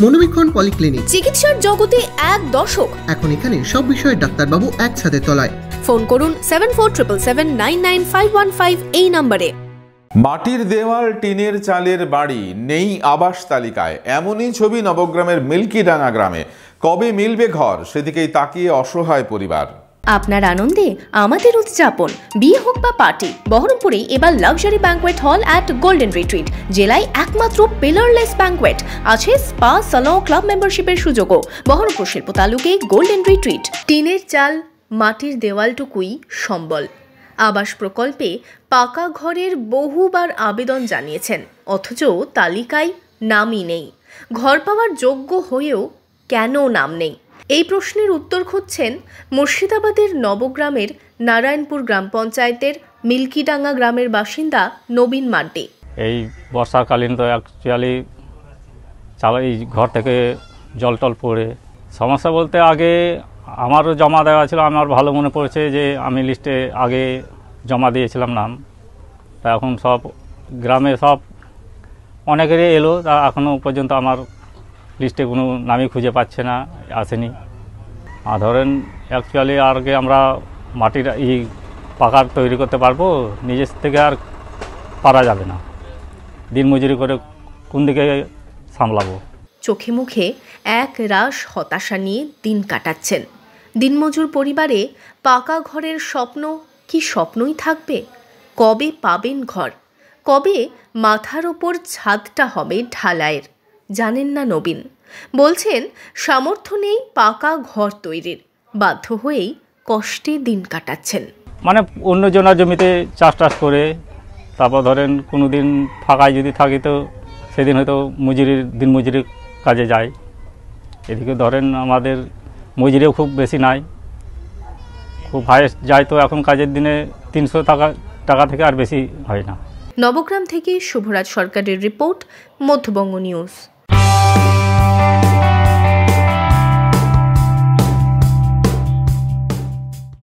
মনোবীক্ষণ polyclinic, চিকিৎসার জগতে এক দশক। এখন এখানে সব বিষয়ে ডাক্তারবাবু একসাথে তলায়। ফোন করুন 7477999515 এই নম্বরে। মাটির দেওয়াল, টিনের চালের বাড়ি, নেই আবাস তালিকায়, এমনই ছবি নবগ্রামের মিল্কিডাঙ্গা গ্রামে। কবে মিলবে ঘর, সেদিকেই তাকিয়ে অসহায় পরিবার। আপনার আনন্দে আমাদের উদযাপন। বিয়ে হোক বা পার্টি, বহরমপুরে এবার luxury banquet hall at golden retreat. জেলায় একমাত্র পিলারলেস ব্যাঙ্কোয়েট, আছে স্পা, সালন, ক্লাব মেম্বারশিপের সুযোগও। বহরমপুর শিল্প তালুকে গোল্ডেন রিট্রিট। টিনের চাল, মাটির দেওয়ালটুকুই সম্বল। আবাস প্রকল্পে পাকা ঘরের বহুবার আবেদন জানিয়েছেন, অথচ তালিকায় নামই নেই। ঘর পাওয়ার যোগ্য হয়েও কেন নাম নেই, এই প্রশ্নের উত্তর খুঁজছেন মুর্শিদাবাদের নবগ্রামের নারায়ণপুর গ্রাম পঞ্চায়েতের মিল্কিডাঙ্গা গ্রামের বাসিন্দা নবীন মাড্ডি। এই বর্ষাকালীন তো অ্যাকচুয়ালি এই ঘর থেকে জল টল পড়ে সমস্যা বলতে, আগে আমারও জমা দেওয়া ছিল। আমার ভালো মনে পড়েছে যে আমি লিস্টে আগে জমা দিয়েছিলাম নাম। তা এখন সব গ্রামে সব অনেকেরই এলো, তা এখনও পর্যন্ত আমার লিস্টে কোনো নামই খুঁজে পাচ্ছে না, আসেনি। আর ধরেন অ্যাকচুয়ালি আগে আমরা মাটির পাকার তৈরি করতে পারবো, নিজের থেকে আর পারা যাবে না। দিনমজুরি করে কোন দিকে সামলাবো। চোখে মুখে এক রাশ হতাশা নিয়ে দিন কাটাচ্ছেন দিনমজুর পরিবারে। পাকা ঘরের স্বপ্ন কি স্বপ্নই থাকবে? কবে পাবেন ঘর? কবে মাথার ওপর ছাদটা হবে ঢালাইয়ের? জানেন না নবীন। বলছেন সামর্থ্য নেই পাকা ঘর তৈরির, বাধ্য হয়েই কষ্টে দিন কাটাচ্ছেন। মানে অন্যজনের জমিতে চাষ টাস করে, তারপর ধরেন কোনো দিন ফাঁকায় যদি থাকি তো সেদিন হয়তো দিনমজুরির কাজে যায়। এদিকে ধরেন আমাদের মজুরিও খুব বেশি নাই, খুব হাইয়েস্ট যায় তো এখন কাজের দিনে 300 টাকা থেকে আর বেশি হয় না। নবগ্রাম থেকে শুভরাজ সরকারের রিপোর্ট, মধ্যবঙ্গ নিউজ।